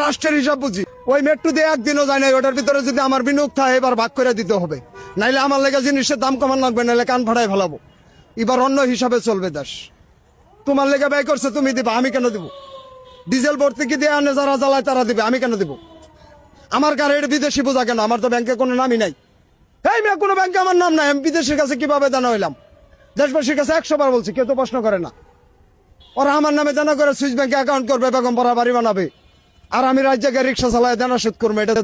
রাষ্ট্রের হিসাব বুঝি। ওই মেট্রো দিয়ে একদিনও যায় না, ওটার ভিতরে যদি আমার বিনিয়োগ থাকে এবার ভাগ করে দিতে হবে, নাইলে আমার লেগে জিনিসের দাম কমান লাগবে, নাইলে কান ফাটাই ফেলাবো। এবার অন্য হিসাবে চলবে দেশ। তোমার লেগে ব্যয় করছে তুমি দিবা, আমি কেন দিব? ডিজেল ভর্তি কি দিয়ে আনে যারা জ্বালায় তারা দিবে, আমি কেন দিব? আমার গাড়ির বিদেশি বোঝা কেন? আমার তো ব্যাংকে কোনো নামই নাই। এই মেয়ে, কোনো ব্যাংকে আমার নাম নাই, আমি বিদেশের কাছে কিভাবে দানা হইলাম? দেশবাসীর কাছে 100 বার বলছি, কেউ তো প্রশ্ন করে না। ওরা আমার নামে দানা করে সুইস ব্যাংকে অ্যাকাউন্ট করবে, বেগম পড়া বাড়ি বানাবে, আর আমি রাজ্যকে রিক্সা চালায় দানা শোধ করবো। এটা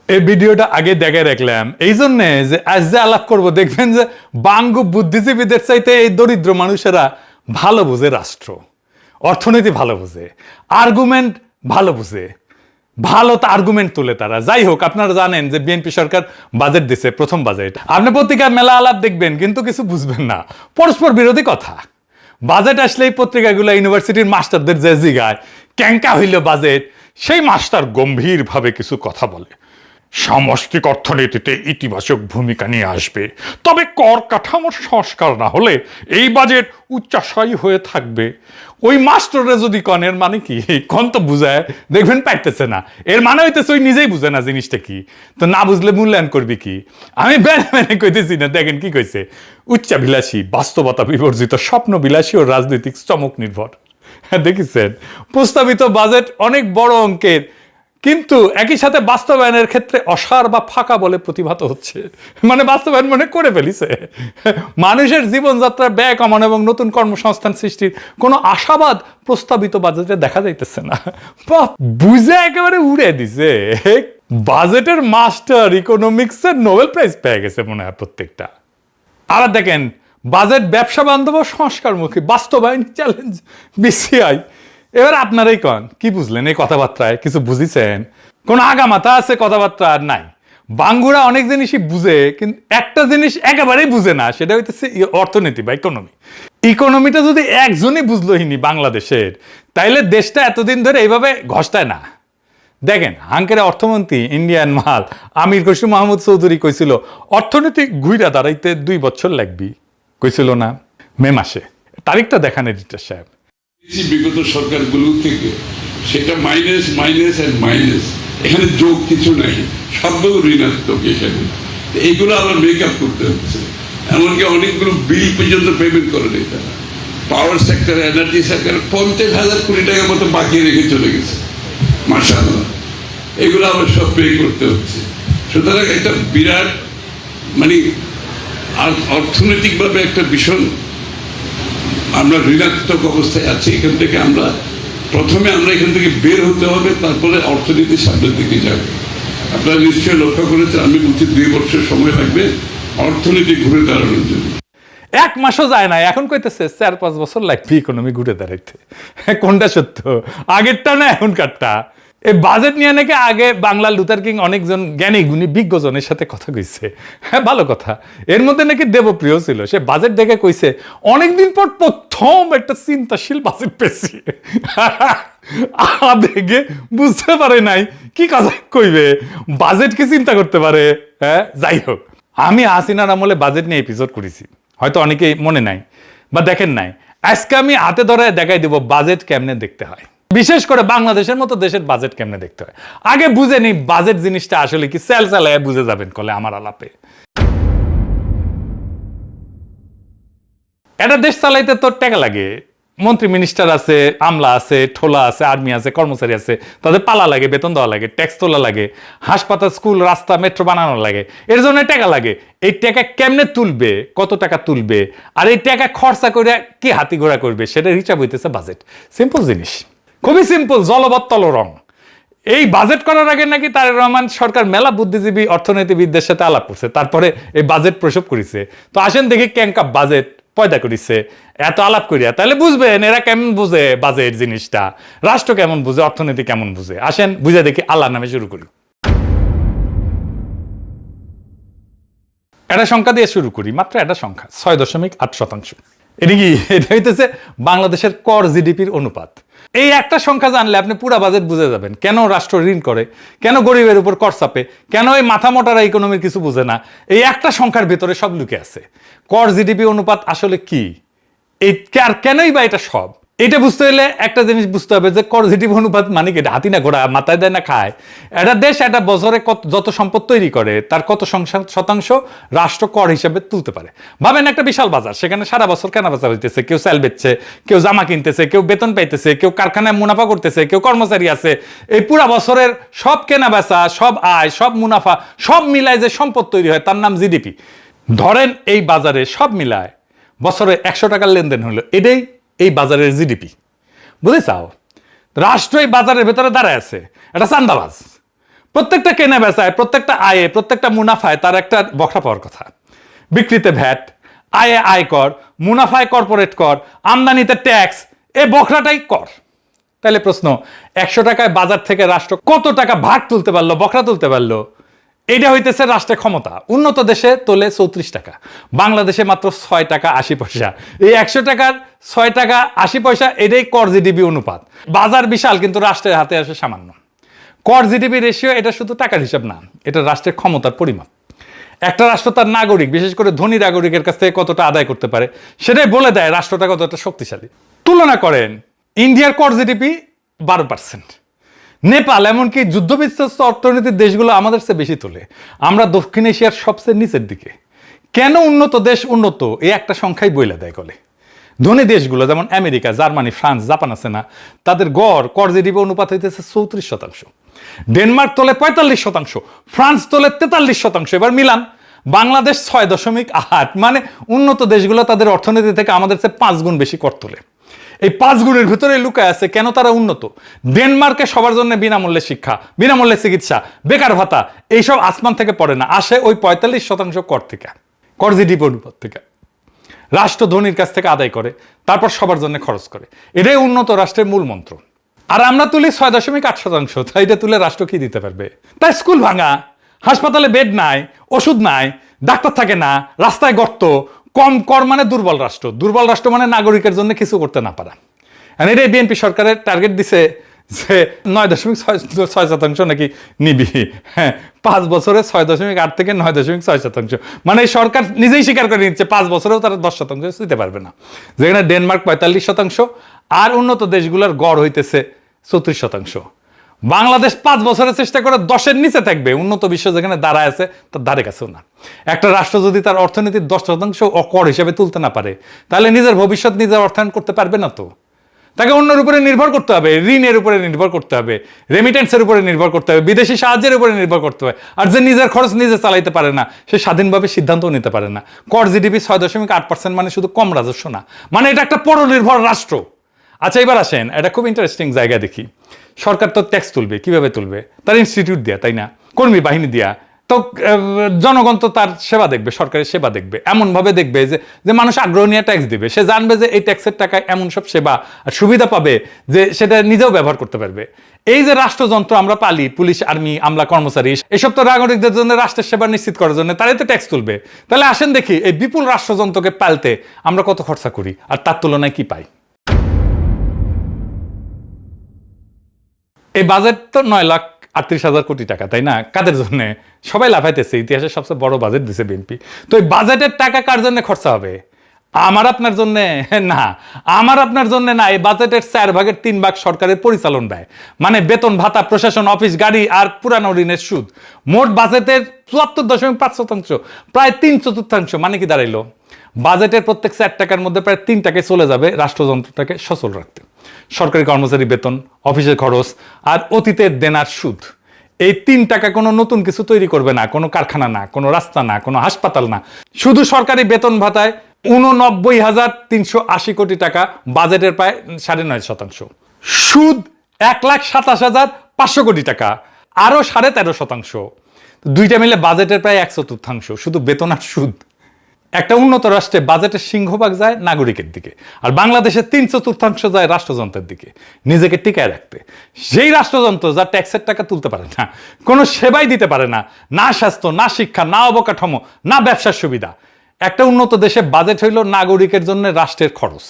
এই ভিডিওটা আগে দেখে রাখলাম এই জন্যে যে আজ যে আলাপ করবো, দেখবেন যে বাঙ্গু বুদ্ধিজীবীদের চাইতে এই দরিদ্র মানুষেরা ভালো বুঝে রাষ্ট্র, অর্থনীতি ভালো বুঝে, আর্গুমেন্ট ভালো বুঝে, ভালো তো আর্গুমেন্ট তুলে তারা। যাই হোক, আপনারা জানেন যে বিএনপি সরকার বাজেট দিছে, প্রথম বাজেট। আপনি পত্রিকার মেলা আলাপ দেখবেন কিন্তু কিছু বুঝবেন না, পরস্পর বিরোধী কথা। বাজেট আসলেই পত্রিকাগুলো ইউনিভার্সিটির মাস্টারদের যে জিগায় ক্যাঙ্কা হইল বাজেট, সেই মাস্টার গম্ভীরভাবে কিছু কথা বলে। সামষ্টিক অর্থনীতিতে ইতিবাচক ভূমিকা নিয়ে আসবে, তবে কর কাঠামোর সংস্কার না হলে এই বাজেট উচ্চাশায়ী হয়ে থাকবে। ওই মাস্টাররা যদি কন এর মানে কি, কন তো বুঝায় দেখবেন পাইতেছে না, এর মানে হইতেছে ওই নিজেই বুঝে না জিনিসটা কি, তো না বুঝলে মূল্যায়ন করবি কি? আমি বেনে কইতেছি না, দেখেন কি কইছে, উচ্চাভিলাষী, বাস্তবতা বিবর্জিত, স্বপ্ন বিলাসী ও রাজনৈতিক চমক নির্ভর। দেখেছেন, প্রস্তাবিত বাজেট অনেক বড় অঙ্কের, কিন্তু একই সাথে বাস্তবায়নের ক্ষেত্রে অসার বা ফাঁকা বলে প্রতিভাত হচ্ছে। মানে বাস্তবায়ন মনে করে ফেলিছে। মানুষের জীবনযাত্রার ব্যয় কমানো এবং নতুন কর্মসংস্থান সৃষ্টির কোনো আশাবাদ প্রস্তাবিত বাজেটে দেখা যাইতেছে না। বুঝে একেবারে উড়ে দিছে। বাজেটের মাস্টার ইকোনমিক্সের নোবেল প্রাইজ পেয়ে গেছে মনে হয় প্রত্যেকটা। আবার দেখেন, বাজেট ব্যবসা বান্ধব, সংস্কারমুখী, বাস্তবায়ন চ্যালেঞ্জ বিসিআই। এবার আপনারাই কন, কি বুঝলেন এই কথাবার্তায়? কিছু বুঝিছেন? কোন আগামাথা আছে কথাবার্তা আর নাই। বাঙ্গুরা অনেক জিনিসই বুঝে, কিন্তু একটা জিনিস একেবারেই বুঝে না, সেটা হইতেছে অর্থনীতি বা ইকোনমি। ইকোনমিটা যদি একজনই বুঝলোহিনি বাংলাদেশের, তাইলে দেশটা এতদিন ধরে এইভাবে ঘষটায় না। দেখেন, হাঙ্কের অর্থমন্ত্রী ইন্ডিয়ান মাল আমির খসরু মাহমুদ চৌধুরী কইছিল অর্থনীতি ঘুইরা দাঁড়াইতে 2 বছর লাগবি, কইছিল না মে মাসে? তারিখটা দেখান এডিটর সাহেব। বিগত সরকারগুলো থেকে সেটা মাইনাস মাইনাস এন্ড মাইনাস, এখানে যোগ কিছু নাই, সবগুলো ঋণাত্মক। এখানে এইগুলো আবার মেকআপ করতে হচ্ছে। এমনকি অনেকগুলো বিল পর্যন্ত পেমেন্ট করে নেই তারা। পাওয়ার সেক্টর, এনার্জি সেক্টর 50,000 কোটি টাকার মতো বাকি রেখে চলে গেছে। মাশাআল্লাহ, এগুলো আবার সব পে করতে হচ্ছে। সুতরাং একটা বিরাট মানে অর্থনৈতিকভাবে একটা ভীষণ আমরা ঋণাত্মক অবস্থায় আছি। এখান থেকে আমরা এখান থেকে বের হতে হবে, তারপরে অর্থনীতি সামনের দিকে যাবে। আপনারা নিশ্চয়ই লক্ষ্য করেছেন, আমি বলছি 2 বছর সময় লাগবে অর্থনীতি ঘুরে দাঁড়ানোর জন্য। 1 মাসও যায় না, এখন কইতেছে 4-5 বছর লাগবে ইকোনমি ঘুরে দাঁড়াইতে। কোনটা সত্য, আগেরটা না এখনকারটা? এই বাজেট নিয়ে নাকি আগে বাংলা লুথার কিং অনেকজন জ্ঞানী গুণী বিজ্ঞজনের সাথে কথা কইছে। হ্যাঁ, ভালো কথা। এর মধ্যে নাকি দেবপ্রিয় ছিল, সে বাজেট দেখে কইছে অনেকদিন পর প্রথম একটা চিন্তাশীল বাজেট পেয়েছি। দেখে বুঝতে পারে নাই কি কথা কইবে, বাজেট কি চিন্তা করতে পারে? হ্যাঁ, যাই হোক, আমি হাসিনার আমলে বাজেট নিয়ে এপিসোড করেছি, হয়তো অনেকেই মনে নাই বা দেখেন নাই। আজকে আমি হাতে ধরে দেখাই দেব বাজেট কেমনে দেখতে হয়, বিশেষ করে বাংলাদেশের মতো দেশের বাজেট কেমনে দেখতে হয়। আগে বুঝে নি বাজেট জিনিসটা আসলে কি, সেল চালায় বুঝে যাবেন কলে আমার আলাপে। এটা দেশ চালাইতে তো টাকা লাগে, মন্ত্রী মিনিস্টার আছে, আমলা আছে, ঠোলা আছে, আর্মি আছে, কর্মচারী আছে, তাদের পালা লাগে, বেতন দেওয়া লাগে, ট্যাক্স তোলা লাগে, হাসপাতাল, স্কুল, রাস্তা, মেট্রো বানানো লাগে, এর জন্য টাকা লাগে। এই টাকা কেমনে তুলবে, কত টাকা তুলবে, আর এই টাকা খরচা করে কি হাতি ঘোড়া করবে, সেটার হিসাব হইতেছে বাজেট। সিম্পল জিনিস, খুবই সিম্পল, জলবত্তল রং। এই বাজেট করার আগে নাকি তারেক রহমান সরকার মেলা বুদ্ধিজীবী অর্থনীতিবিদদের সাথে আলাপ করছে, তারপরে এই বাজেট প্রসব করেছে। তো আসেন দেখি ক্যাঙ্কা বাজেট পয়দা করেছে এত আলাপ করিয়া, তাহলে বুঝবেন এরা কেমন বুঝে বাজেট জিনিসটা, রাষ্ট্র কেমন বুঝে, অর্থনীতি কেমন বুঝে। আসেন বুঝে দেখি, আল্লাহর নামে শুরু করি। একটা সংখ্যা দিয়ে শুরু করি, মাত্র একটা সংখ্যা, 6.8%। এটা কি? এটা হইতেছে বাংলাদেশের কর জিডিপির অনুপাত। এই একটা সংখ্যা জানলে আপনি পুরা বাজেট বুঝে যাবেন, কেন রাষ্ট্র ঋণ করে, কেন গরিবের উপর কর চাপে, কেন এই মাথা মোটারা ইকোনমির কিছু বুঝে না। এই একটা সংখ্যার ভিতরে সব লুকে আছে। কর জিডিপি অনুপাত আসলে কি, এই আর কেনই বা এটা সব, এটা বুঝতে হলে একটা জিনিস বুঝতে হবে যে কর জিডিপি অনুপাত মানে কি, হাতি না ঘোড়া, মাথায় দেয় না খায়। একটা দেশ একটা বছরে যত সম্পদ তৈরি করে তার কত শতাংশ রাষ্ট্র কর হিসেবে তুলতে পারে। ভাবেন একটা বিশাল বাজার, সেখানে সারা বছর কেনা বেচা হইতেছে, কেউ সেল বেচছে, কেউ জামা কিনতেছে, কেউ বেতন পাইতেছে, কেউ কারখানায় মুনাফা করতেছে, কেউ কর্মচারী আছে। এই পুরা বছরের সব কেনা বেচা, সব আয়, সব মুনাফা, সব মিলায় যে সম্পদ তৈরি হয় তার নাম জিডিপি। ধরেন এই বাজারে সব মিলায় বছরে 100 টাকার লেনদেন হলো, এটাই এই বাজারের জিডিপি। বুঝে চাও? রাষ্ট্র এই বাজারের ভেতরে দাঁড়ায় আছে, এটা চান্দাবাজ। প্রত্যেকটা কেনা বেচায়, প্রত্যেকটা আয়ে, প্রত্যেকটা মুনাফায় তার একটা বখরা পাওয়ার কথা। বিক্রিতে ভ্যাট, আয়ে আয়কর, মুনাফায় কর্পোরেট কর, আমদানিতে ট্যাক্স, এই বখরাটাই কর। তাহলে প্রশ্ন, 100 টাকায় বাজার থেকে রাষ্ট্র কত টাকা ভাগ তুলতে পারলো, বখরা তুলতে পারলো? এটা হইতেছে রাষ্ট্রের ক্ষমতা। উন্নত দেশে তোলে 34 টাকা, বাংলাদেশে মাত্র 6 টাকা 80 পয়সা। এই 100 টাকার 6 টাকা 80 পয়সা, এটাই কর জিডিপি অনুপাত। বাজার বিশাল, কিন্তু রাষ্ট্রের হাতে আসে সামান্য। কর জিডিপি রেশিও এটা শুধু টাকার হিসাব না, এটা রাষ্ট্রের ক্ষমতার পরিমাপ। একটা রাষ্ট্র তার নাগরিক, বিশেষ করে ধনী নাগরিকের কাছ থেকে কতটা আদায় করতে পারে, সেটাই বলে দেয় রাষ্ট্রটা কতটা শক্তিশালী। তুলনা করেন, ইন্ডিয়ার কর জিডিপি 12%, নেপাল এমনকি যুদ্ধবিধ্বস্ত অর্থনীতির দেশগুলো আমাদের চেয়ে বেশি তোলে। আমরা দক্ষিণ এশিয়ার সবচেয়ে নিচের দিকে। কেন উন্নত দেশ উন্নত, এই একটা সংখ্যাই বইলা দেয় গলে। ধনী দেশগুলো যেমন আমেরিকা, জার্মানি, ফ্রান্স, জাপান আছে না, তাদের গড় কর জিডিপি অনুপাত হইতেছে 34%। ডেনমার্ক তোলে 45%, ফ্রান্স তোলে 43%। এবার মিলান, বাংলাদেশ 6.8, মানে উন্নত দেশগুলো তাদের অর্থনীতি থেকে আমাদের চেয়ে 5 গুণ বেশি কর তোলে। এই 5 গুণের ভিতরে লুকায় আছে কেন তারা উন্নত। ডেনমার্কে সবার জন্য বিনামূল্যে শিক্ষা, বিনামূল্যে চিকিৎসা, বেকার ভাতা, এইসব আসমান থেকে পড়ে না, আসে ওই 45% কর থেকে, কর জিডিপি অনুপাত থেকে। রাষ্ট্র ধনীর কাছ থেকে আদায় করে, তারপর সবার জন্য খরচ করে। এটাই উন্নত রাষ্ট্রের মূল মন্ত্র। আর আমরা তুলি 6.8%। তাই এটা তুলে রাষ্ট্র কি দিতে পারবে? তাই স্কুল ভাঙা, হাসপাতালে বেড নাই, ওষুধ নাই, ডাক্তার থাকে না, রাস্তায় গর্ত, কম কর মানে দুর্বল রাষ্ট্র। দুর্বল রাষ্ট্র মানে নাগরিকের জন্য কিছু করতে না পারা। আর এটাই বিএনপি সরকারের টার্গেট দিছে যে 9.6% নাকি নিবি। হ্যাঁ, 5 বছরে 6.8 থেকে 9.6%। মানে সরকার নিজেই স্বীকার করে নিচ্ছে 5 বছরেও তারা 10% দিতে পারবে না। যেখানে ডেনমার্ক 45% আর উন্নত দেশগুলোর গড় হইতেছে 34%। বাংলাদেশ 5 বছরের চেষ্টা করে 10-এর নিচে থাকবে, উন্নত বিশ্ব যেখানে দাঁড়ায় আছে তার ধারে কাছেও না। একটা রাষ্ট্র যদি তার অর্থনীতির 10% কর হিসেবে তুলতে না পারে, তাহলে নিজের ভবিষ্যৎ নিজের অর্থায়ন করতে পারবে না। তো তাকে অন্যের উপরে নির্ভর করতে হবে, ঋণের উপরে নির্ভর করতে হবে, রেমিটেন্সের উপরে নির্ভর করতে হবে, বিদেশি সাহায্যের উপরে নির্ভর করতে হবে। আর যে নিজের খরচ নিজে চালাইতে পারে না, সে স্বাধীনভাবে সিদ্ধান্তও নিতে পারে না। কর জিডিপি 6.8% মানে শুধু কম রাজস্ব না, মানে এটা একটা পরনির্ভর রাষ্ট্র। আচ্ছা, এবার আসেন, এটা খুব ইন্টারেস্টিং জায়গা দেখি। সরকার তো ট্যাক্স তুলবে, কিভাবে তুলবে? তার ইনস্টিটিউট দিয়া, তাই না? কর্মী বাহিনী দিয়া। তো জনগণ তো তার সেবা দেখবে, সরকারের সেবা দেখবে, এমন ভাবে দেখবে যে মানুষ আগ্রহ নিয়ে ট্যাক্স দিবে। সে জানবে যে এই ট্যাক্সের টাকায় এমন সব সেবা আর সুবিধা পাবে যে সেটা নিজেও ব্যবহার করতে পারবে। এই যে রাষ্ট্রযন্ত্র আমরা পালি, পুলিশ, আর্মি, আমলা, কর্মচারী, এসব তো নাগরিকদের জন্য রাষ্ট্রের সেবা নিশ্চিত করার জন্য, তারাই তো ট্যাক্স তুলবে। তাহলে আসেন দেখি এই বিপুল রাষ্ট্রযন্ত্রকে পালতে আমরা কত খরচা করি আর তার তুলনায় কি পাই। এই বাজেট তো 9,38,000 কোটি টাকা, তাই না? কাদের জন্য? সবাই লাফাইতেছে, ইতিহাসের সবচেয়ে বড় বাজেট দিছে বিএনপি। তো এই বাজেটের টাকা কার জন্য খরচা হবে? আমার আপনার জন্য না, আমার আপনার জন্য না। এই বাজেটের 4/3 ভাগ সরকারের পরিচালন ব্যয়, মানে বেতন ভাতা, প্রশাসন, অফিস, গাড়ি আর পুরানো ঋণের সুদ। মোট বাজেটের 74.5%, প্রায় 3/4। মানে কি দাঁড়াইলো? বাজেটের প্রত্যেক 4 টাকার মধ্যে প্রায় 3 টাকায় চলে যাবে রাষ্ট্রযন্ত্রটাকে সচল রাখতে। সরকারি কর্মচারী বেতন, অফিসের খরচ আর অতীতের দেনার সুদ। এই 3 টাকা কোনো নতুন কিছু তৈরি করবে না, কোনো কারখানা না, কোনো রাস্তা না, কোনো হাসপাতাল না। শুধু সরকারি বেতন ভাতায় 89,380 কোটি টাকা, বাজেটের প্রায় 9.5%। সুদ 1,27,500 কোটি টাকা, আরো 13.5%। দুইটা মিলে বাজেটের প্রায় 1/4, শুধু বেতন আর সুদ। একটা উন্নত রাষ্ট্রে বাজেটের সিংহভাগ যায় নাগরিকের দিকে, আর বাংলাদেশের 3/4 যায় রাষ্ট্রযন্ত্রের দিকে নিজেকে টিকায় রাখতে। সেই রাষ্ট্রযন্ত্র যা ট্যাক্সের টাকা তুলতে পারে না, কোনো সেবাই দিতে পারে না, না স্বাস্থ্য, না শিক্ষা, না অবকাঠামো, না ব্যবসার সুবিধা। একটা উন্নত দেশে বাজেট হইল নাগরিকের জন্য রাষ্ট্রের খরচ,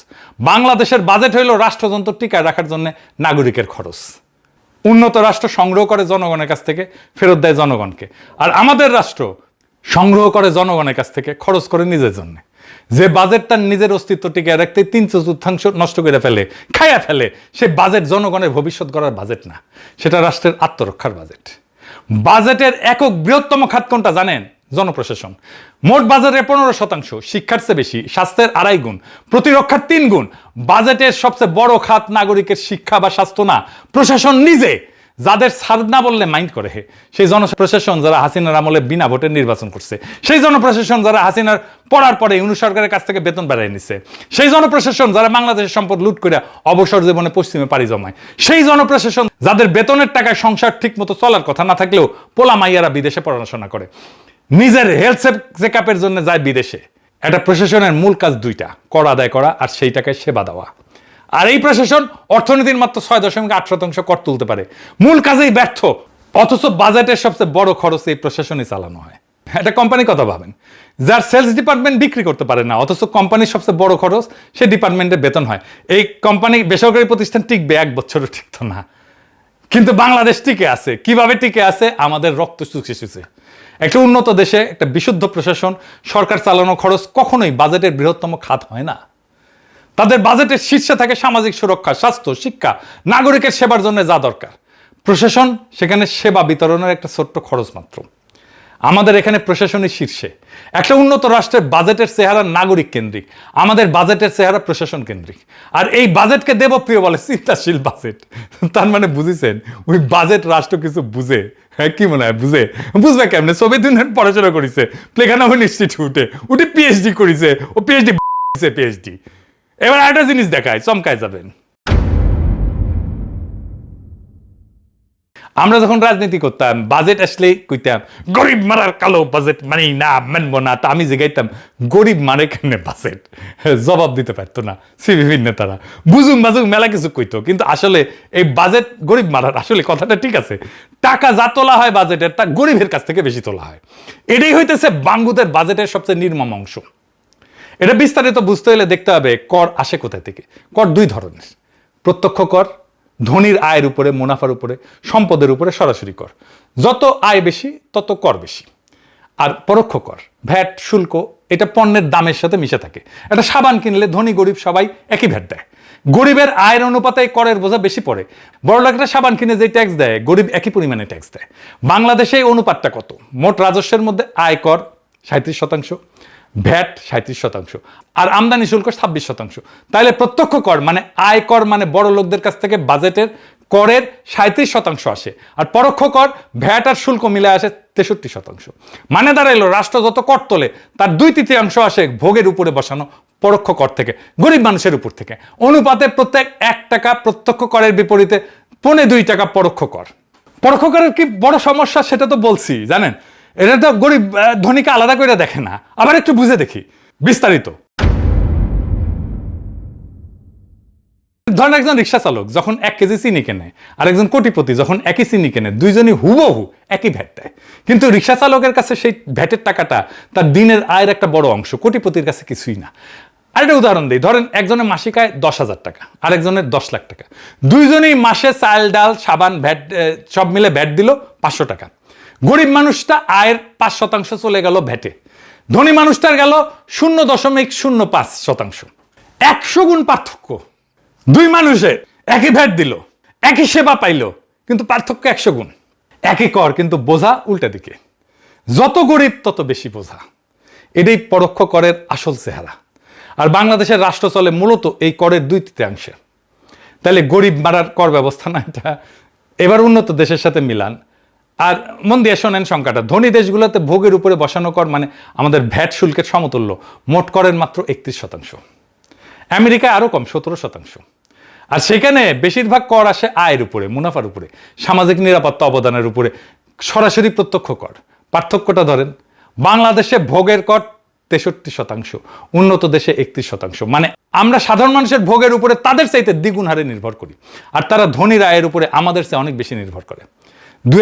বাংলাদেশের বাজেট হইল রাষ্ট্রযন্ত্র টিকায় রাখার জন্য নাগরিকের খরচ। উন্নত রাষ্ট্র সংগ্রহ করে জনগণের কাছ থেকে, ফেরত দেয় জনগণকে, আর আমাদের রাষ্ট্র সংগ্রহ করে জনগণের কাছ থেকে, খরচ করে নিজের জন্য। যে বাজেট তার নিজের অস্তিত্ব টিকিয়ে রাখতে 3/4 নষ্ট করে ফেলে, খাইয়া ফেলে, সে বাজেট জনগণের ভবিষ্যৎ গড়ার বাজেট না, সেটা রাষ্ট্রের আত্মরক্ষার বাজেট। বাজেটের একক বৃহত্তম খাত কোনটা জানেন? জনপ্রশাসন। মোট বাজেটের 15%, শিক্ষার চেয়ে বেশি, স্বাস্থ্যের 2.5 গুণ, প্রতিরক্ষার 3 গুণ। বাজেটের সবচেয়ে বড় খাত নাগরিকের শিক্ষা বা স্বাস্থ্য না, প্রশাসন নিজে। যাদের সার না বললে মাইন্ড করে, সেই জনপ্রশাসন যারা হাসিনার আমলে বিনা ভোটে নির্বাচন করছে, সেই জনপ্রশাসন যারা হাসিনার পড়ার পরে ইউনূস সরকারের কাছ থেকে বেতন বাড়াই নিচ্ছে, সেই জনপ্রশাসন যারা বাংলাদেশের সম্পদ লুট করে অবসর জীবনে পশ্চিমে পাড়ি জমায়, সেই জনপ্রশাসন যাদের বেতনের টাকায় সংসার ঠিক মতো চলার কথা না থাকলেও পোলা মাইয়ারা বিদেশে পড়াশোনা করে, নিজের হেলথ চেক আপের জন্য যায় বিদেশে। একটা প্রশাসনের মূল কাজ 2টা, কর আদায় করা আর সেই টাকায় সেবা দেওয়া। আর এই প্রশাসন অর্থনীতির মাত্র 6.8% কর তুলতে পারে, মূল কাজেই ব্যর্থ। অথচ বাজেটের সবচেয়ে বড় খরচ এই প্রশাসনই চালানো হয়। একটা কোম্পানির কথা ভাবেন, যার সেলস ডিপার্টমেন্ট বিক্রি করতে পারে না, অথচ কোম্পানির সবচেয়ে বড় খরচ সেই ডিপার্টমেন্টের বেতন হয়। এই কোম্পানি, বেসরকারি প্রতিষ্ঠান টিকবে 1 বছরও টিকতো না, কিন্তু বাংলাদেশ টিকে আছে। কিভাবে টিকে আছে? আমাদের রক্ত চুষে চুষে। একটা উন্নত দেশে একটা বিশুদ্ধ প্রশাসন, সরকার চালানো খরচ কখনোই বাজেটের বৃহত্তম খাত হয় না। তাদের বাজেটের শীর্ষে থাকে সামাজিক সুরক্ষা, স্বাস্থ্য, শিক্ষা, নাগরিকের সেবার জন্য যা দরকার। প্রশাসন সেখানে সেবা বিতরণের একটা ছোট্ট খরচ মাত্র। আমাদের এখানে প্রশাসনের শীর্ষে। একটা উন্নত রাষ্ট্রের বাজেটের চেহারা নাগরিক কেন্দ্রিক, আমাদের বাজেটের চেহারা প্রশাসন কেন্দ্রিক। আর এই বাজেটকে দেবপ্রিয় বলে চিন্তাশীল বাজেট। তার মানে বুঝেছেন, ওই বাজেট রাষ্ট্র কিছু বুঝে। হ্যাঁ, কি মনে হয় বুঝে? বুঝবে কেমনে? সোভিয়েত ইউনিয়ন পড়াশোনা করেছে প্লেখানভ ইনস্টিটিউটে, উঠে পিএইচডি করেছে, ও পিএইচডি। এবার একটা জিনিস দেখায়, চমকায় যাবেন। আমরা যখন রাজনীতি করতাম, বাজেট আসলেই কইতাম গরিব মারার কালো বাজেট মানি না, মানবো না। তা আমি জিগাইতাম গরিব মারে কেন বাজেট? জবাব দিতে পারতো না সিভিভির নেতারা। বুঝুম বাজুম মেলা কিছু কইতো, কিন্তু আসলে এই বাজেট গরিব মারার। আসলে কথাটা ঠিক আছে, টাকা যা তোলা হয় বাজেটের, তা গরিবের কাছ থেকে বেশি তোলা হয়। এটাই হইতেছে বাংলাদেশের বাজেটের সবচেয়ে নির্মম অংশ। এটা বিস্তারিত বুঝতে হলে দেখতে হবে কর আসে কোথায় থেকে। কর 2 ধরনের, প্রত্যক্ষ কর, ধনীর আয়ের উপরে, মুনাফার উপরে, সম্পদের উপরে সরাসরি কর। যত আয় বেশি তত কর বেশি। আর পরোক্ষ কর, ভ্যাট, শুল্ক, এটা পণ্যের দামের সাথে মিশে থাকে। একটা সাবান কিনলে ধনী গরিব সবাই একই ভ্যাট দেয়। গরিবের আয়ের অনুপাতে করের বোঝা বেশি পড়ে। বড়লোকরা সাবান কিনে যে ট্যাক্স দেয়, গরিব একই পরিমাণে ট্যাক্স দেয়। বাংলাদেশে এই অনুপাতটা কত? মোট রাজস্বের মধ্যে আয় কর 37%, ভ্যাট 37%, আর আমদানি শুল্ক 26%। তাহলে প্রত্যক্ষ কর মানে আয় কর, মানে বড় লোকদের কাছ থেকে বাজেটের করের 37% আসে। আর পরোক্ষ কর, ভ্যাট আর শুল্ক মিলে আসে 63%। মানে দাঁড়াইলো রাষ্ট্র যত কর তোলে তার 2/3 আসে ভোগের উপরে বসানো পরোক্ষ কর থেকে, গরিব মানুষের উপর থেকে। অনুপাতে প্রত্যেক 1 টাকা প্রত্যক্ষ করের বিপরীতে 2.25 টাকা পরোক্ষ কর। পরোক্ষ করের কি বড় সমস্যা সেটা তো বলছি, জানেন। এটা তো গরিব ধনীকে আলাদা করে দেখে না। আবার একটু বুঝে দেখি বিস্তারিত। ধরেন একজন রিক্সা চালক যখন 1 কেজি চিনি কেনে, আর একজন কোটিপতি যখন একই চিনি কেনে, দুইজনই হুবহু একই ভ্যাট দেয়। কিন্তু রিক্সা চালকের কাছে সেই ভ্যাটের টাকাটা তার দিনের আয়ের একটা বড় অংশ, কোটিপতির কাছে কিছুই না। আরেকটা উদাহরণ দিই, ধরেন একজনের মাসিক আয় 10,000 টাকা, আর একজনের 10 লাখ টাকা। দুইজনই মাসে চাল, ডাল, সাবান, ভ্যাট সব মিলে ভ্যাট দিল 500 টাকা। গরিব মানুষটা আয়ের 5% চলে গেল ভ্যাটে, ধনী মানুষটার গেল 0.05%। 100 গুণ পার্থক্য। দুই মানুষে একই ভ্যাট দিল, একই সেবা পাইল, কিন্তু পার্থক্য 100 গুণ। একই কর, কিন্তু বোঝা উল্টা দিকে। যত গরিব তত বেশি বোঝা। এটাই পরোক্ষ করের আসল চেহারা। আর বাংলাদেশের রাষ্ট্র চলে মূলত এই করের 2/3। তাহলে গরিব মারার কর ব্যবস্থা না এটা? এবার উন্নত দেশের সাথে মিলান, আর মন দিয়ে শোনেন সংখ্যাটা। ধনী দেশগুলোতে ভোগের উপরে বসানো কর মানে আমাদের ভ্যাট শুল্কের সমতুল্য, মোট করের মাত্র 31%। আমেরিকায় আরো কম, 17%। আর সেখানে বেশিরভাগ কর আসে আয়ের উপরে, মুনাফার উপরে, সামাজিক নিরাপত্তা অবদানের উপরে, সরাসরি প্রত্যক্ষ কর। পার্থক্যটা ধরেন, বাংলাদেশে ভোগের কর 63%, উন্নত দেশে 31%। মানে আমরা সাধারণ মানুষের ভোগের উপরে তাদের চাইতে দ্বিগুণ হারে নির্ভর করি, আর তারা ধনী আয়ের উপরে আমাদের চেয়ে অনেক বেশি নির্ভর করে।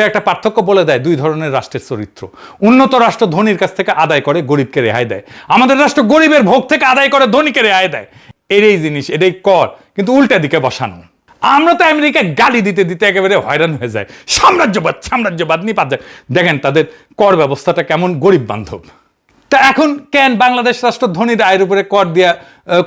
একটা পার্থক্য বলে দেয় দুই ধরনের রাষ্ট্রের চরিত্র। উন্নত রাষ্ট্র ধনীর কাছ থেকে আদায় করে, গরিবকে রেহাই দেয়। আমাদের রাষ্ট্র গরিবের ভোগ থেকে আদায় করে, ধনীকে রেহাই দেয়। এটাই জিনিস, এটাই কর, কিন্তু উল্টা দিকে বসানো। আমরা তো আমেরিকায় গালি দিতে দিতে একেবারে হয়রান হয়ে যায়। সাম্রাজ্যবাদ সাম্রাজ্যবাদ নিপাত যায়। দেখেন তাদের কর ব্যবস্থাটা কেমন গরিব বান্ধব। তা এখন কেন বাংলাদেশ রাষ্ট্র ধনীর আয়ের উপরে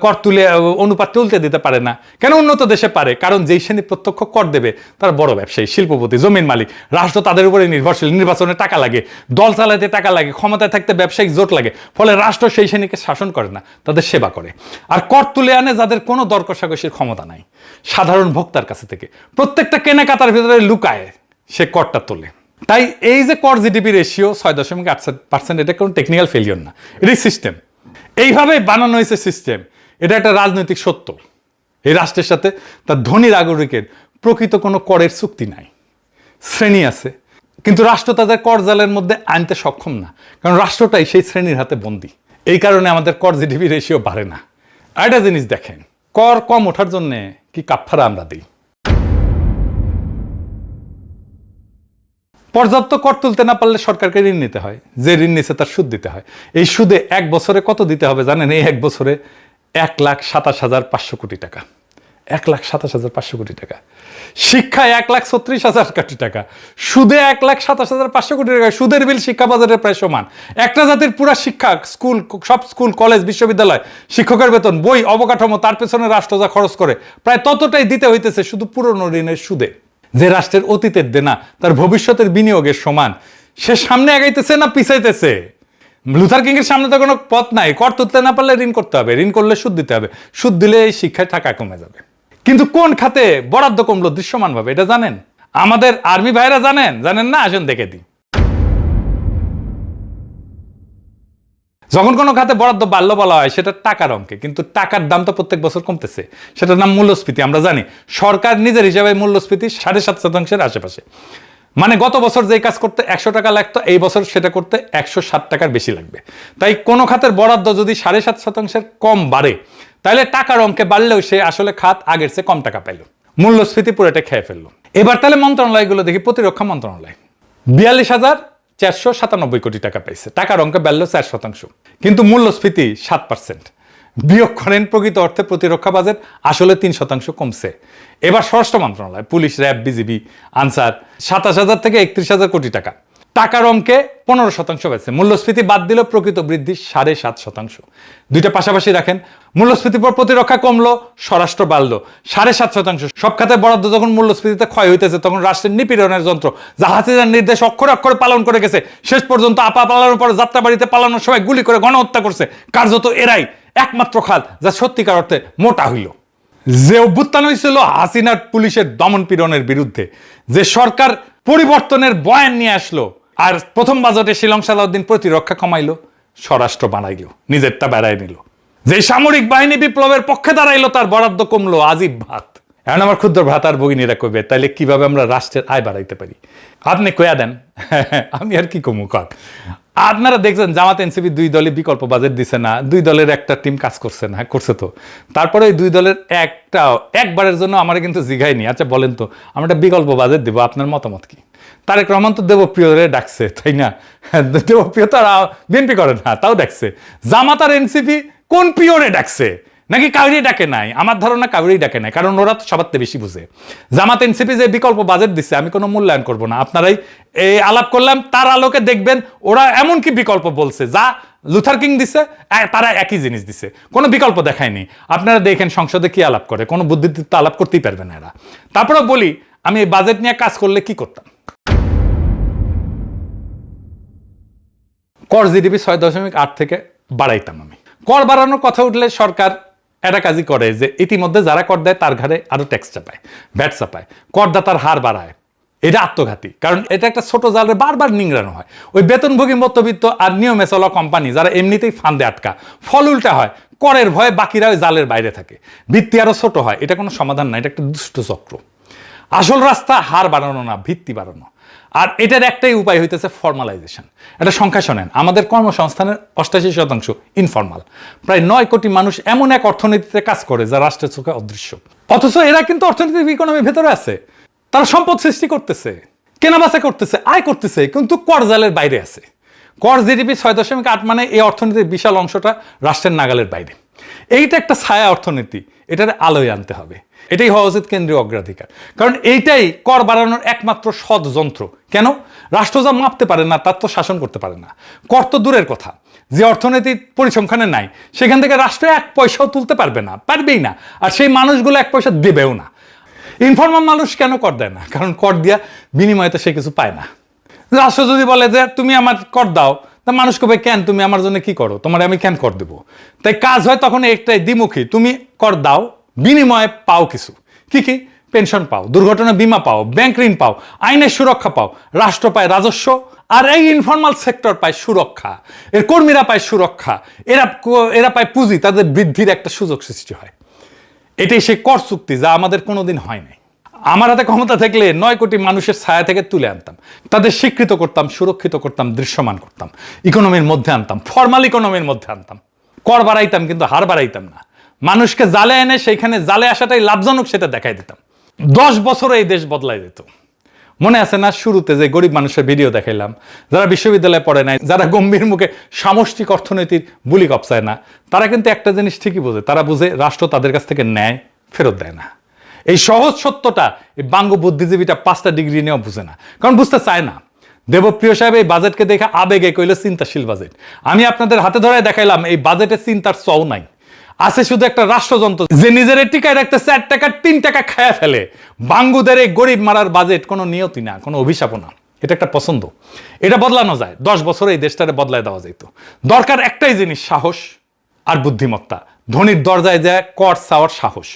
কর তুলে অনুপাত তুলতে দিতে পারে না? কেন উন্নত দেশে পারে? কারণ যেই শ্রেণী প্রত্যক্ষ কর দেবে তারা বড় ব্যবসায়ী, শিল্পপতি, জমির মালিক। রাষ্ট্র তাদের উপরে নির্ভরশীল। নির্বাচনে টাকা লাগে, দল চালাতে টাকা লাগে, ক্ষমতায় থাকতে ব্যবসায়িক জোট লাগে। ফলে রাষ্ট্র সেই শ্রেণীকে শাসন করে না, তাদের সেবা করে। আর কর তুলে আনে যাদের কোনো দর কষাকষির ক্ষমতা নাই, সাধারণ ভোক্তার কাছে থেকে। প্রত্যেকটা কেনাকাটার ভিতরে লুকায় সে করটা তোলে। তাই এই যে কর জিডিপি রেশিও 6.8%, এটা কোনো টেকনিক্যাল ফেলিওর না, এটাই সিস্টেম। এইভাবে বানানো হয়েছে সিস্টেম। এটা একটা রাজনৈতিক সত্য। এই রাষ্ট্রের সাথে তার ধনী নাগরিকের প্রকৃত কোনো করের চুক্তি নাই। শ্রেণী আছে, কিন্তু রাষ্ট্র তাদের কর জালের মধ্যে আনতে সক্ষম না, কারণ রাষ্ট্রটাই সেই শ্রেণীর হাতে বন্দী। এই কারণে আমাদের কর জিডিপি রেশিও বাড়ে না। আর একটা জিনিস দেখেন, কর কম ওঠার জন্য কি কাফফারা আমরা দিই। পর্যাপ্ত কর তুলতে না পারলে সরকারকে ঋণ নিতে হয়, যে ঋণ নিছে তার সুদ দিতে হয়। এই সুদে 1 বছরে কত দিতে হবে জানেন? এই 1 বছরে 1,27,500 কোটি টাকা। 1,27,500 কোটি টাকা। শিক্ষায় 1,36,000 কোটি টাকা, সুদে 1,27,500 কোটি টাকা। সুদের বিল শিক্ষা বাজেটের প্রায় সমান। একটা জাতির পুরা শিক্ষা, স্কুল, সব স্কুল, কলেজ, বিশ্ববিদ্যালয়, শিক্ষকের বেতন, বই, অবকাঠামো, তার পেছনে রাষ্ট্র যা খরচ করে প্রায় ততটাই দিতে হইতেছে শুধু পুরনো ঋণের সুদে। যে রাষ্ট্রের অতীতের দেনা তার ভবিষ্যতের বিনিয়োগের সমান, সে সামনে আগাইতেছে না পিছাইতেছে? লুথার কিং এর সামনে তো কোনো পথ নাই। কর তুলতে না পারলে ঋণ করতে হবে, ঋণ করলে সুদ দিতে হবে, সুদ দিলে এই শিক্ষায় টাকা কমে যাবে। কিন্তু কোন খাতে বরাদ্দ কমলো দৃশ্যমান ভাবে, এটা জানেন? আমাদের আর্মি ভাইরা জানেন? জানেন না? আসেন দেখে দিই। যখন কোনো খাতে বরাদ্দ বাড়লো বলা হয় সেটা টাকার অঙ্কে, কিন্তু টাকার দাম তো প্রত্যেক বছর কমতেছে। সেটার নাম মূল্যস্ফীতি। আমরা জানি সরকার নিজের হিসাবে মূল্যস্ফীতি 7.5%-এর আশেপাশে। মানে গত বছর যেই কাজ করতে 100 টাকা লাগতো, এই বছর সেটা করতে 160 টাকার বেশি লাগবে। তাই কোনো খাতের বরাদ্দ যদি 7.5%-এর কম বাড়ে, তাহলে টাকার অঙ্কে বাড়লেও সে আসলে খাত আগের চেয়ে কম টাকা পাইল। মূল্যস্ফীতি পুরোটা খেয়ে ফেললো। এবার তাহলে মন্ত্রণালয়গুলো দেখি। প্রতিরক্ষা মন্ত্রণালয় 42,497 কোটি টাকা পাইছে, টাকার অঙ্কে বাড়লো 4%। কিন্তু মূল্যস্ফীতি 7%। বিয়োগ করেন, প্রকৃত অর্থে প্রতিরক্ষা বাজেট আসলে 3% কমছে। এবার স্বরাষ্ট্র মন্ত্রণালয়, পুলিশ, র্যাব, বিজিবি, আনসার 27,000 থেকে 31,000 কোটি টাকা, টাকার অঙ্কে 15% পাইছে। মূল্যস্ফীতি বাদ দিল, প্রকৃত বৃদ্ধি 7.5%। দুইটা পাশাপাশি রাখেন। মূল্যস্ফীতির পর প্রতিরক্ষা কমলো, স্বরাষ্ট্র বাড়লো 7.5%। সব খাতে বরাদ্দ যখন মূল্যস্ফীতিতে ক্ষয় হইতেছে, তখন রাষ্ট্রের নিপীড়নের যন্ত্র যা হাসিনার নির্দেশ অক্ষরে অক্ষরে পালন করে গেছে, শেষ পর্যন্ত আপা পালানোর পর যাত্রা বাড়িতে পালানোর সময় গুলি করে গণহত্যা করছে, কার্যত এরাই একমাত্র খাত যা সত্যিকার অর্থে মোটা হইল। যে অভ্যুত্থান হয়েছিল হাসিনার পুলিশের দমন পীড়নের বিরুদ্ধে, যে সরকার পরিবর্তনের বয়ান নিয়ে আসলো, আর প্রথম বাজেটে শিলং সালাউদ্দিন প্রতিরক্ষা কমাইলো, স্বরাষ্ট্র বানাইলো, নিজেরটা বেড়ায় নিল। যে সামরিক বাহিনী বিপ্লবের পক্ষে দাঁড়াইলো, তার বরাদ্দ কমলো আজিব ভাত। এখন আমার ক্ষুদ্র ভ্রাতার ভগিনীরা কইবে, তাইলে কিভাবে আমরা রাষ্ট্রের আয় বাড়াইতে পারি? আপনি কয়া দেন, আমি আর কি কমু কর। আপনারা দেখছেন জামাত এনসিপি 2 দলে বিকল্প বাজেট দিছে না? 2 দলের একটা টিম কাজ করছে না? করছে তো। তারপরে ওই 2 দলের একবারের জন্য আমার কিন্তু জিগাইনি, আচ্ছা বলেন তো আমরা একটা বিকল্প বাজেট দিব, আপনার মতামত কি? তারেক রহমান তো দেবপ্রিয়রে ডাকছে, তাই না? দেবপ্রিয় তো বিএনপি করে না, তাও ডাকছে। জামাত আর এনসিপি কোন পিওরে ডাকছে? নাকি কাউরি ডাকে নাই? আমার ধারণা কাউরি ডাকে নাই, কারণ ওরা তো সবার থেকে বেশি বুঝে। জামাত এনসিপি যে বিকল্প বাজেট দিচ্ছে, আমি কোনো মূল্যায়ন করব না, আপনারাই এই আলাপ করলাম, তার আলোকে দেখবেন ওরা এমন কি বিকল্প বলছে যা লুথার কিং দিছে, তারা একই জিনিস দিছে, কোনো বিকল্প দেখায়নি। আপনারা দেখেন সংসদে কি আলাপ করে, কোনো বুদ্ধিদীপ্ত আলাপ করতেই পারবে না এরা। তারপরে বলি, আমি এই বাজেট নিয়ে কাজ করলে কি করতাম? কর জিডিপি 6.8 থেকে বাড়াইতাম আমি। কর বাড়ানোর কথা উঠলে সরকার একটা কাজই করে, যে ইতিমধ্যে যারা কর দেয় তার ঘরে আরো ট্যাক্স চাপায়, ভ্যাট চাপায়, করদাতার হার বাড়ায়। এটা আত্মঘাতী, কারণ এটা একটা ছোট জালে বারবার নিংড়ানো হয়। ওই বেতনভোগী মধ্যবিত্ত আর নিয়মে চলা কোম্পানি যারা এমনিতেই ফান্দে আটকা, ফল উল্টা হয়, করের ভয়ে বাকিরা ওই জালের বাইরে থাকে, ভিত্তি আরো ছোট হয়। এটা কোনো সমাধান না, এটা একটা দুষ্ট চক্র। আসল রাস্তা হার বাড়ানো না, ভিত্তি বাড়ানো। আর এটার একটাই উপায় হইতেছে ফর্মালাইজেশন। এটা সংখ্যা শোনেন, আমাদের কর্মসংস্থানের 88% ইনফর্মাল। প্রায় 9 কোটি মানুষ এমন এক অর্থনীতিতে কাজ করে যা রাষ্ট্রের চোখে অদৃশ্য, অথচ এরা কিন্তু অর্থনৈতিক ইকোনমির ভেতরে আছে। তারা সম্পদ সৃষ্টি করতেছে, কেনাবেচা করতেছে, আয় করতেছে, কিন্তু কর জালের বাইরে আছে। কর জিডিপি 6.8 মানে এই অর্থনীতির বিশাল অংশটা রাষ্ট্রের নাগালের বাইরে। এইটা একটা ছায়া অর্থনীতি, এটার আলোয় আনতে হবে। এটাই হওয়া উচিত কেন্দ্রীয় অগ্রাধিকার, কারণ এইটাই কর বাড়ানোর একমাত্র সৎ যন্ত্র। কেন? রাষ্ট্র যা মাপতে পারে না তার তো শাসন করতে পারে না। কর তো দূরের কথা, যে অর্থনীতি পরিসংখ্যানে নাই সেখান থেকে রাষ্ট্র 1 পয়সাও তুলতে পারবে না, পারবেই না। আর সেই মানুষগুলো 1 পয়সা দেবেও না। ইনফর্মাল মানুষ কেন কর দেয় না? কারণ কর দিয়া বিনিময়ে তো সে কিছু পায় না। রাষ্ট্র যদি বলে যে তুমি আমার কর দাও, তা মানুষ কবে কেন তুমি আমার জন্য কি করো, তোমার আমি কেন কর দেবো? তাই কাজ হয় তখন একটাই দ্বিমুখী, তুমি কর দাও, বিনিময়ে পাও কিছু। কি কি? পেনশন পাও, দুর্ঘটনা বীমা পাও, ব্যাংক ঋণ পাও, আইনের সুরক্ষা পাও, রাষ্ট্র পায় রাজস্ব, আর এই ইনফর্মাল সেক্টর পায় সুরক্ষা, এর কর্মীরা পায় সুরক্ষা, এরা পায় পুঁজি, তাদের বৃদ্ধির একটা সুযোগ সৃষ্টি হয়। এটাই সেই কর চুক্তি যা আমাদের কোনোদিন হয় নাই। আমার হাতে ক্ষমতা থাকলে 9 কোটি মানুষের ছায়া থেকে তুলে আনতাম, তাদের স্বীকৃত করতাম, সুরক্ষিত করতাম, দৃশ্যমান করতাম, ইকোনমির মধ্যে আনতাম, ফর্মাল ইকোনমির মধ্যে আনতাম। কর বাড়াইতাম কিন্তু হার বাড়াইতাম না। মানুষকে জালে এনে সেইখানে জালে আসাটাই লাভজনক সেটা দেখাই দিতাম। 10 বছরে এই দেশ বদলাই যেত। মনে আছে না শুরুতে যে গরিব মানুষের ভিডিও দেখাইলাম, যারা বিশ্ববিদ্যালয়ে পড়ে নাই, যারা গম্ভীর মুখে সামষ্টিক অর্থনীতির বুলি কপসায় না, তারা কিন্তু একটা জিনিস ঠিকই বোঝে, তারা বুঝে রাষ্ট্র তাদের কাছ থেকে ন্যায় ফেরত দেয় না। এই সহজ সত্যটা এই বাঙ্গ বুদ্ধিজীবীটা 5টা ডিগ্রি নিয়েও বুঝে না, কারণ বুঝতে চায় না। দেবপ্রিয় সাহেব এই বাজেটকে দেখে আবেগে কইল চিন্তাশীল বাজেট। আমি আপনাদের হাতে ধরে দেখাইলাম এই বাজেটে চিন্তার চও নাই, আছে শুধু একটা রাষ্ট্রযন্ত্র যে নিজের টিকায় রাখতে 4 টাকা 3 টাকা খায়া ফেলে। বাঙ্গুদের এই গরিব মারার বাজেট কোনো নিয়তি না, কোনো অভিশাপও না, এটা একটা পছন্দ। এটা বদলানো যায়, 10 বছরে এই দেশটারে বদলায় দেওয়া যেত। দরকার একটাই জিনিস, সাহস আর বুদ্ধিমত্তা। ধনীর দরজায় যায় কর চাওয়ার সাহস,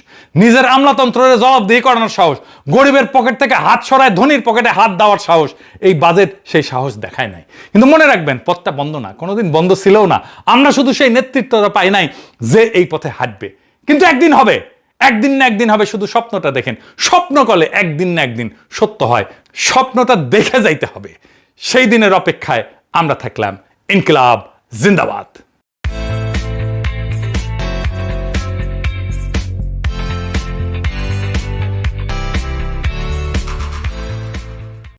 নিজের আমলাতন্ত্রের জবাবদিহি করানোর সাহস, গরিবের পকেট থেকে হাত সরায় ধনীর পকেটে হাত দেওয়ার সাহস। এই বাজেট সেই সাহস দেখায় নাই। কিন্তু মনে রাখবেন, পথটা বন্ধ না, কোনোদিন বন্ধ ছিলও না। আমরা শুধু সেই নেতৃত্বটা পাই নাই যে এই পথে হাঁটবে। কিন্তু একদিন হবে, একদিন না একদিন হবে। শুধু স্বপ্নটা দেখেন, স্বপ্ন করলে একদিন না একদিন সত্য হয়। স্বপ্নটা দেখে যাইতে হবে। সেই দিনের অপেক্ষায় আমরা থাকলাম। ইনকিলাব জিন্দাবাদ।